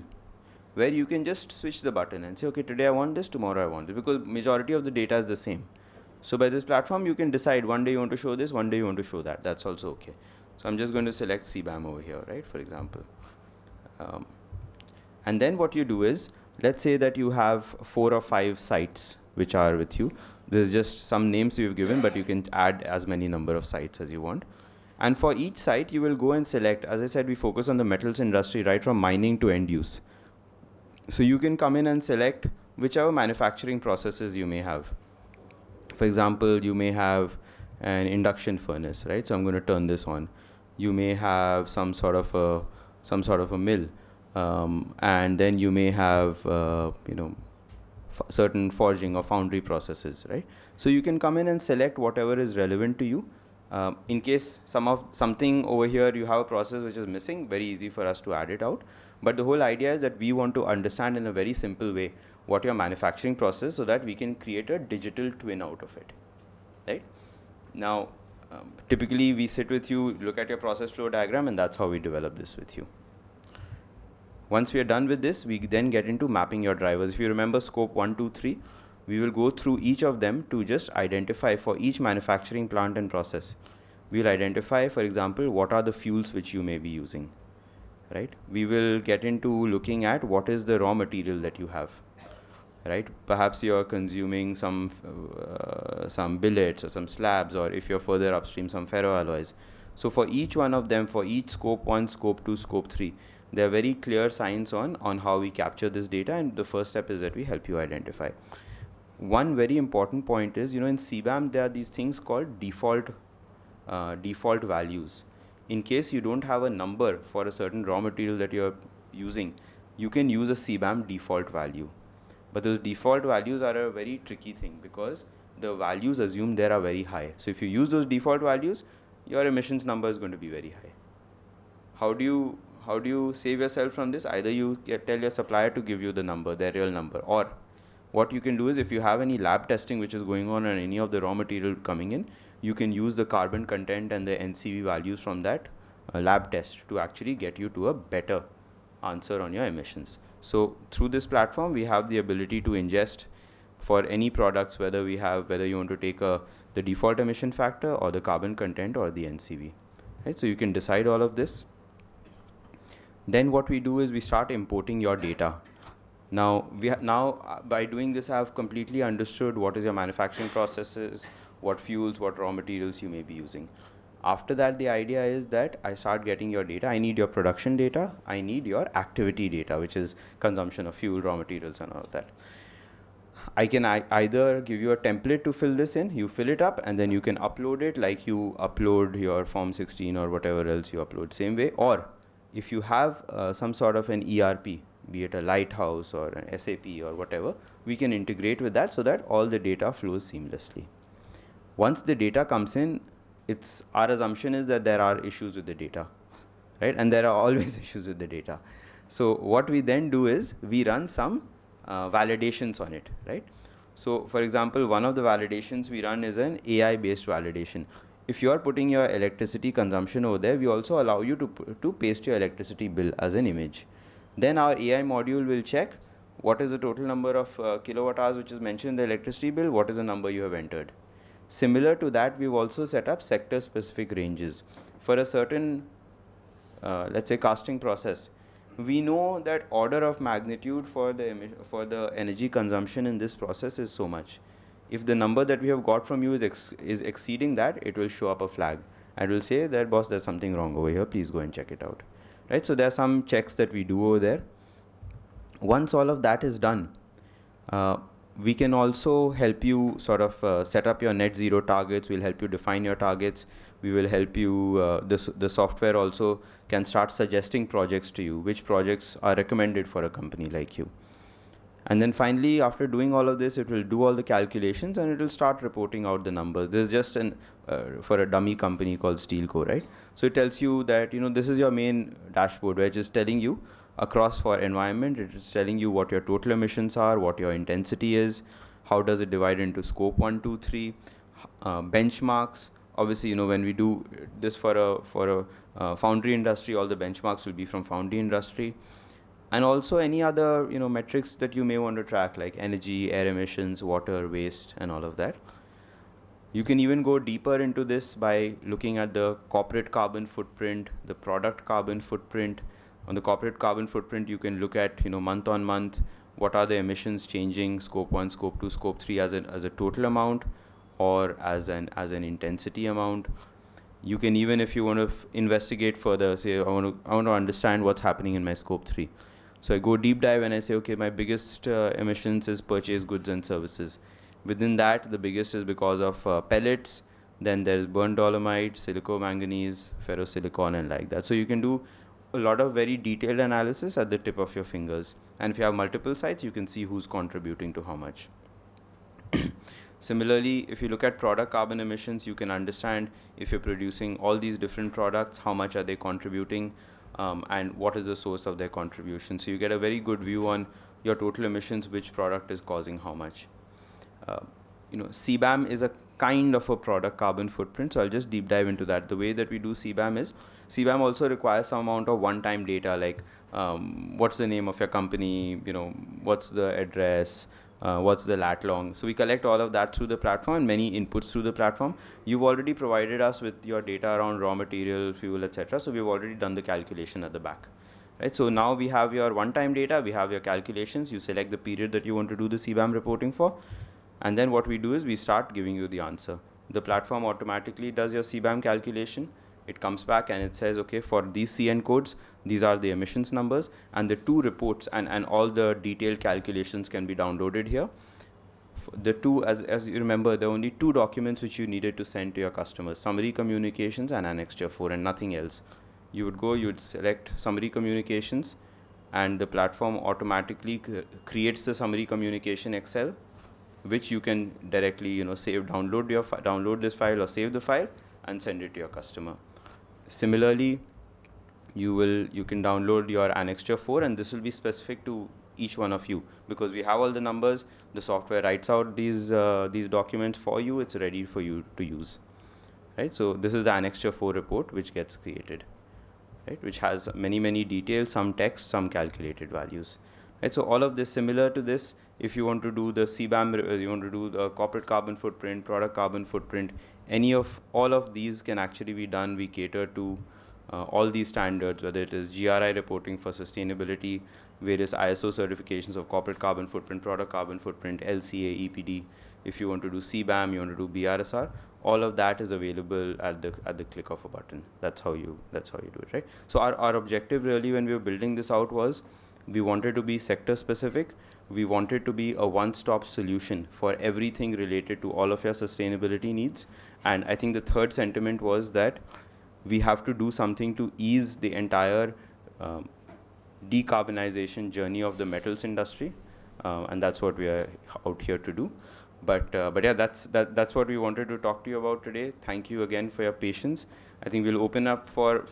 where you can just switch the button and say, okay, today I want this, tomorrow I want this, because majority of the data is the same. So by this platform, you can decide one day you want to show this, one day you want to show that. That's also okay. So I'm just going to select CBAM over here, right, for example. And then what you do is, let's say that you have 4 or 5 sites which are with you. There's just some names we've given, but you can add as many number of sites as you want. And for each site, you will go and select. As I said, we focus on the metals industry, right from mining to end use. So you can come in and select whichever manufacturing processes you may have. For example, you may have an induction furnace, right? So I'm going to turn this on. You may have some sort of a mill, and then you may have certain forging or foundry processes, right? So you can come in and select whatever is relevant to you. In case something over here you have a process which is missing, very easy for us to add it out. But the whole idea is that we want to understand in a very simple way what your manufacturing process, so that we can create a digital twin out of it, right? Now, typically we sit with you, look at your process flow diagram, and that's how we develop this with you. Once we are done with this, we then get into mapping your drivers. If you remember scope 1, 2, 3, we will go through each of them to just identify for each manufacturing plant and process. We'll identify, for example, what are the fuels which you may be using, right? We will get into looking at what is the raw material that you have, right? Perhaps you're consuming some billets or some slabs, or if you're further upstream, some ferroalloys. So for each one of them, for each scope 1, scope 2, scope 3, there are very clear signs on how we capture this data, and the first step is that we help you identify. One very important point is, in CBAM, there are these things called default values. In case you don't have a number for a certain raw material that you're using, you can use a CBAM default value. But those default values are a very tricky thing, because the values assumed there are very high. So if you use those default values, your emissions number is going to be very high. How do how do you save yourself from this? Either you tell your supplier to give you the number, their real number, or what you can do is, if you have any lab testing which is going on any of the raw material coming in, you can use the carbon content and the NCV values from that lab test to actually get you to a better answer on your emissions. So through this platform, we have the ability to ingest for any products, whether you want to take the default emission factor or the carbon content or the NCV. Right? So you can decide all of this. Then what we do is we start importing your data. Now, by doing this, I have completely understood what is your manufacturing processes, what fuels, what raw materials you may be using. After that, the idea is that I start getting your data. I need your production data. I need your activity data, which is consumption of fuel, raw materials, and all of that. I can either give you a template to fill this in, you fill it up, and then you can upload it like you upload your Form 16 or whatever else you upload, same way. Or if you have some sort of an ERP, be it a Lighthouse or an SAP or whatever, we can integrate with that so that all the data flows seamlessly. Once the data comes in, our assumption is that there are issues with the data, right? And there are always issues with the data. So what we then do is we run some validations on it, right? So for example, one of the validations we run is an AI-based validation. If you are putting your electricity consumption over there, we also allow you to paste your electricity bill as an image. Then our AI module will check what is the total number of kilowatt hours which is mentioned in the electricity bill, what is the number you have entered. Similar to that, we've also set up sector-specific ranges. For a certain, let's say, casting process, we know that order of magnitude for the energy consumption in this process is so much. If the number that we have got from you is exceeding that, it will show up a flag and will say that, boss, there's something wrong over here, please go and check it out. Right? So there are some checks that we do over there. Once all of that is done, we can also help you sort of set up your net zero targets. We'll help you define your targets. We will help you, the software also can start suggesting projects to you, which projects are recommended for a company like you. And then finally, after doing all of this, it will do all the calculations and it will start reporting out the numbers. This is just for a dummy company called Steelco, right? So it tells you that, this is your main dashboard, which is telling you across for environment, it is telling you what your total emissions are, what your intensity is, how does it divide into scope 1, 2, 3, benchmarks. Obviously, when we do this for a foundry industry, all the benchmarks will be from foundry industry. And also any other metrics that you may want to track, like energy, air emissions, water, waste, and all of that. You can even go deeper into this by looking at the corporate carbon footprint, the product carbon footprint. On the corporate carbon footprint, you can look at month on month, what are the emissions changing, scope 1, scope 2, scope 3 as a total amount or as an intensity amount. You can even, if you want to investigate further, say I want to understand what's happening in my scope 3. So I go deep dive and I say, okay, my biggest emissions is purchase goods and services. Within that, the biggest is because of pellets. Then there's burnt dolomite, silico-manganese, ferrosilicon, and like that. So you can do a lot of very detailed analysis at the tip of your fingers. And if you have multiple sites, you can see who's contributing to how much. Similarly, if you look at product carbon emissions, you can understand if you're producing all these different products, how much are they contributing, and what is the source of their contribution. So you get a very good view on your total emissions, which product is causing how much. CBAM is a kind of a product carbon footprint, so I'll just deep dive into that. The way that we do CBAM is, CBAM also requires some amount of one-time data, like what's the name of your company, what's the address, what's the lat long. So we collect all of that through the platform and many inputs through the platform. You've already provided us with your data around raw material, fuel, etc. So we've already done the calculation at the back. Right? So now we have your one-time data, we have your calculations, you select the period that you want to do the CBAM reporting for, and then what we do is we start giving you the answer. The platform automatically does your CBAM calculation. It comes back and it says, okay, for these CN codes, these are the emissions numbers, and the two reports and all the detailed calculations can be downloaded here. The two, as you remember, there are only two documents which you needed to send to your customers, summary communications and annexure 4, and nothing else. You would go, you would select summary communications, and the platform automatically creates the summary communication Excel, which you can directly save, download this file or save the file and send it to your customer. Similarly, you can download your annexure 4, and this will be specific to each one of you, because we have all the numbers. The software writes out these documents for you. It's ready for you to use, right? So this is the annexure 4 report which gets created, right, which has many details, some text, some calculated values, right? So all of this similar to this. If you want to do the CBAM, you want to do the corporate carbon footprint, product carbon footprint, all of these can actually be done. We cater to all these standards, whether it is GRI reporting for sustainability, various ISO certifications of corporate carbon footprint, product carbon footprint, LCA, EPD. If you want to do CBAM, you want to do BRSR, all of that is available at the click of a button. That's how you do it, right? So our objective really when we were building this out was we wanted to be sector specific. We wanted to be a one-stop solution for everything related to all of your sustainability needs. And I think the third sentiment was that we have to do something to ease the entire decarbonization journey of the metals industry, and that's what we are out here to do. But yeah, that's what we wanted to talk to you about today. Thank you again for your patience. I think we'll open up for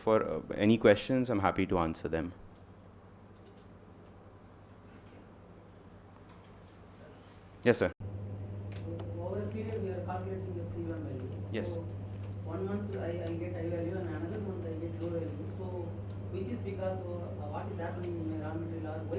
any questions. I'm happy to answer them. Yes, sir. Over a period, we are calculating the CBAM value. Yes. So 1 month I get high value and another month I get low value. So which is because what is happening in my raw material or why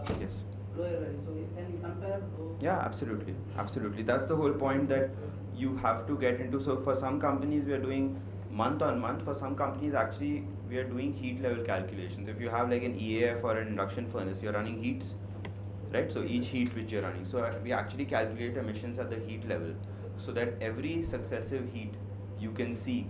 it's Yes. lower value. So can we compare? Yeah, absolutely. That's the whole point, that you have to get into. So for some companies we are doing month on month. For some companies actually we are doing heat level calculations. If you have like an EAF or an induction furnace, you're running heats, right? So each heat which you're running. So we actually calculate emissions at the heat level, so that every successive heat you can see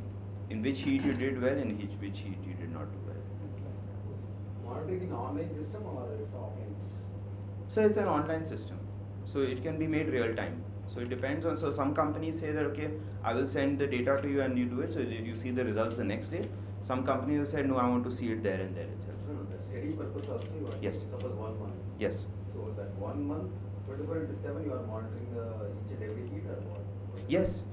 in which heat you did well and which heat you did not do well. Monitoring in online system or it's offline system? So it's an online system. So it can be made real time. So it depends on, so some companies say that, okay, I will send the data to you and you do it, so you see the results the next day. Some companies have said, no, I want to see it there and there itself. No, the study purpose also you want Yes. to suppose 1 month. Yes. So that 1 month, 24/7 you are monitoring each and every heat or what? Yes.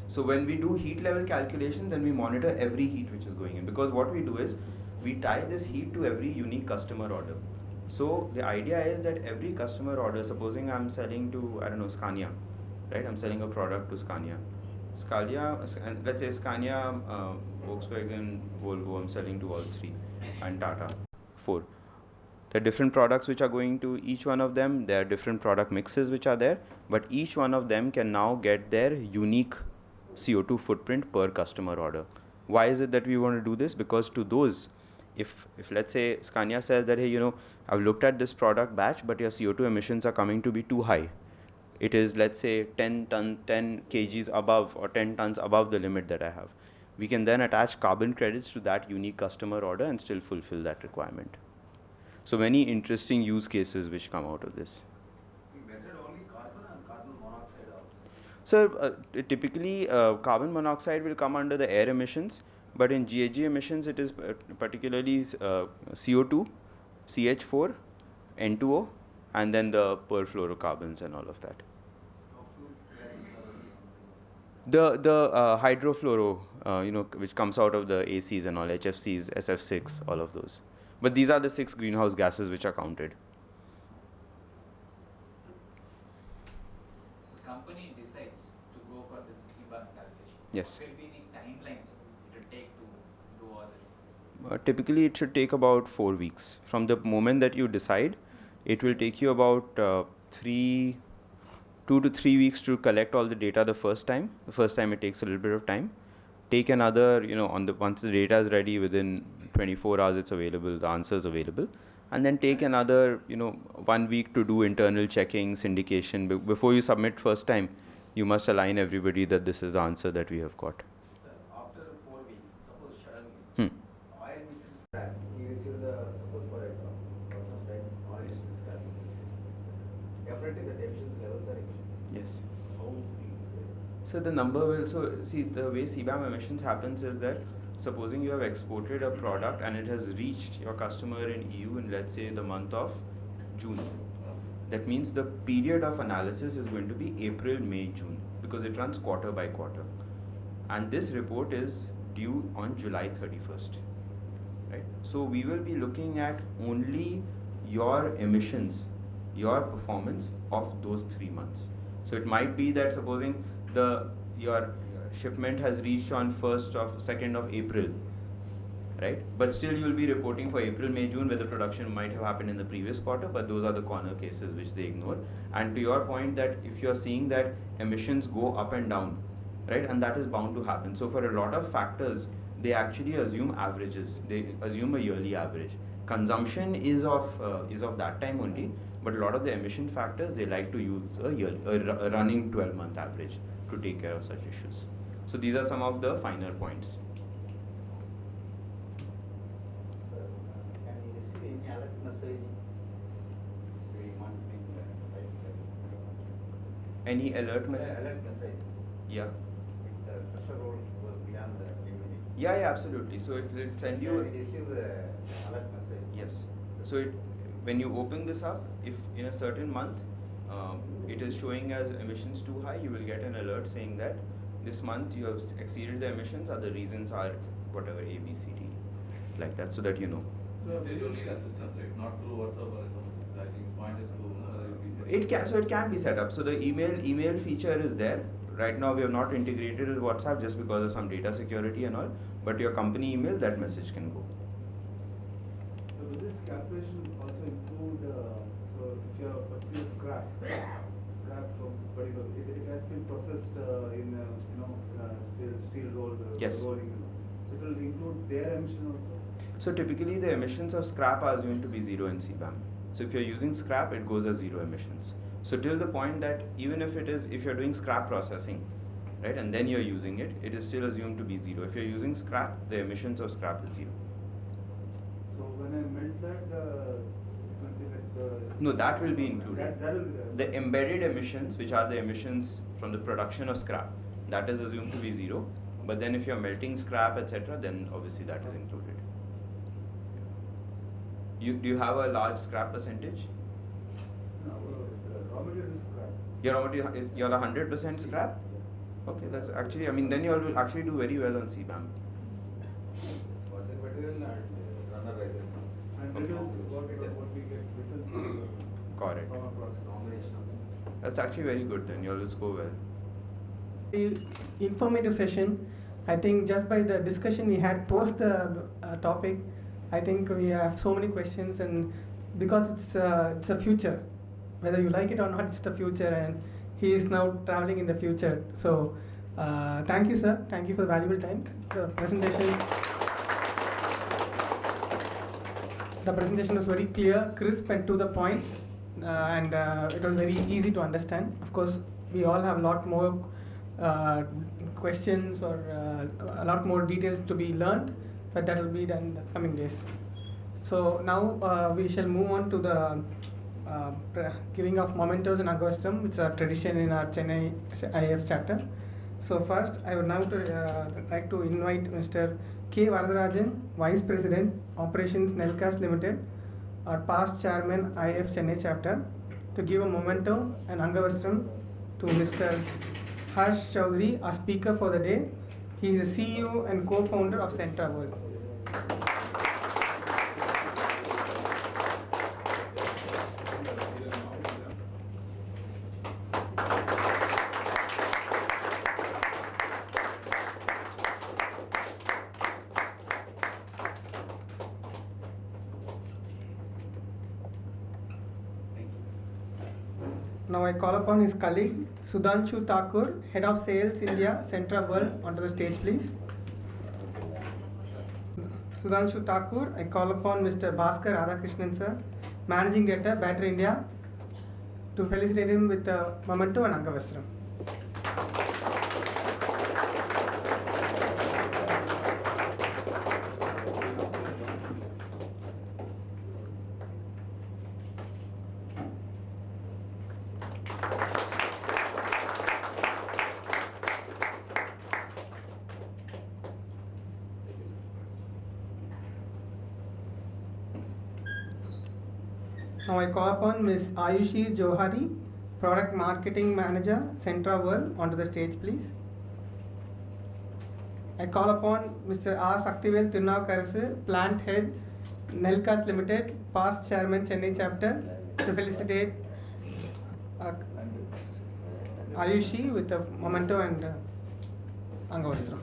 So when we do heat level calculation, then we monitor every heat which is going in, because what we do is we tie this heat to every unique customer order. So the idea is that every customer order, supposing I'm selling to, I don't know, Scania, right? I'm selling a product to Scania. Let's say Scania, Volkswagen, Volvo, I'm selling to all three, and Tata, 4. There are different products which are going to each one of them. There are different product mixes which are there, but each one of them can now get their unique CO2 footprint per customer order. Why is it that we want to do this? Because to those, if let's say Scania says that, hey, I've looked at this product batch, but your CO2 emissions are coming to be too high. It is, let's say, 10 kgs above or 10 tons above the limit that I have. We can then attach carbon credits to that unique customer order and still fulfill that requirement. So many interesting use cases which come out of this. You measured only carbon and carbon monoxide also? So typically carbon monoxide will come under the air emissions, but in GHG emissions it is particularly CO2, CH4, N2O, and then the perfluorocarbons and all of that. No food gases or The hydrofluoro, which comes out of the ACs and all, HFCs, SF6, all of those. But these are the 6 greenhouse gases which are counted. The company decides to go for this CBAM calculation. Yes. What will be the timeline it will take to do all this? Typically it should take about 4 weeks. From the moment that you decide, it will take you about 2 to 3 weeks to collect all the data the first time. The first time it takes a little bit of time. Take another, once the data is ready, within 24 hours it's available, the answer is available. And then take another, 1 week to do internal checking, syndication. Before you submit first time, you must align everybody that this is the answer that we have got. Sir, after 4 weeks, suppose suddenly oil mix is scrap. We receive suppose for example, or sometimes oil mix is scrap. Definitely the emissions levels are increasing. Yes. How we say? So the number will, the way CBAM emissions happens is that, supposing you have exported a product and it has reached your customer in EU in, let's say, the month of June. That means the period of analysis is going to be April, May, June, because it runs quarter by quarter. And this report is due on July 31st. right? So we will be looking at only your emissions, your performance of those 3 months. So it might be that supposing your shipment has reached on 2nd of April, right? But still you will be reporting for April, May, June, where the production might have happened in the previous quarter, but those are the corner cases which they ignore. And to your point that if you are seeing that emissions go up and down, right, and that is bound to happen. So for a lot of factors, they actually assume averages. They assume a yearly average. Consumption is of that time only, but a lot of the emission factors, they like to use a running 12-month average to take care of such issues. So these are some of the finer points. Can we receive any alert message during monitoring? Any alert message? Alert messages. Yeah. If the pressure roll goes beyond the limit. Yeah, absolutely. So it will send you. We receive the alert message. Yes. So when you open this up, if in a certain month it is showing as emissions too high, you will get an alert saying that this month you have exceeded the emissions, or the reasons are whatever A, B, C, D, like that, so that you know. So you say you need assistance, right? Not through WhatsApp or something. I think it's point is to It can be set up. So the email feature is there. Right now we have not integrated with WhatsApp just because of some data security and all. But your company email, that message can go. So will this calculation also include, so if you have purchased scrap from particular, it has been processed in steel rolled Yes. rolling. So it will include their emission also. So typically the emissions of scrap are assumed to be zero in CBAM. So if you're using scrap, it goes as zero emissions. So till the point that even if you're doing scrap processing, right, and then you're using it, it is still assumed to be zero. If you're using scrap, the emissions of scrap is zero. So when I meant that, No, that will be included. That will be there. The embedded emissions, which are the emissions from the production of scrap, that is assumed to be zero. But then if you're melting scrap, etc., then obviously that is included. Do you have a large scrap percentage? No, the raw material is scrap. Your raw material, you're 100% scrap? Okay, that's actually, I mean, then you all will actually do very well on CBAM. Virgin material and runner rises. And Okay. this is what we get written Correct. from a process. Combination of them. That's actually very good then, you all will score well. The informative session. I think just by the discussion we had post the topic, I think we have so many questions, and because it's a future, whether you like it or not, it's the future, and he is now traveling in the future. So thank you, sir. Thank you for the valuable time. The presentation was very clear, crisp, and to the point, and it was very easy to understand. Of course, we all have a lot more questions or a lot more details to be learned, but that will be done in the coming days. So now we shall move on to the giving of mementos and Agostum, which is a tradition in our Chennai IF chapter. So first, I would now like to invite Mr. K. Varadarajan, Vice President, Operations Nelcast Limited, our past Chairman IF Chennai chapter, to give a memento and Angavastram to Mr. Harsh Choudhry, our speaker for the day. He is the CEO and co-founder of Sentra.World. Now I call upon his colleague Sudhanshu Thakur, Head of Sales India, Sentra.World, onto the stage, please. Sudhanshu Thakur, I call upon Mr. Bhaskar Radhakrishnan, sir, Managing Director, Battery India, to felicitate him with a memento and Angavastram. Now I call upon Ms. Ayushi Johari, Product Marketing Manager, Sentra.World, onto the stage, please. I call upon Mr. R. Saktivel Tirunavukarasu, Plant Head, Nelcast Limited, past Chairman Chennai Chapter, to felicitate Ayushi with a memento and Angavastram.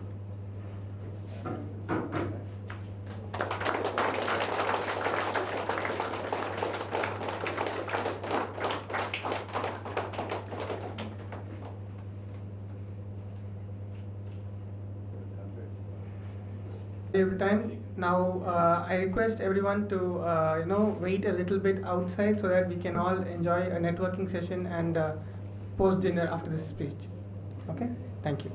Every time. Now I request everyone to wait a little bit outside so that we can all enjoy a networking session and post dinner after this speech. Okay, thank you.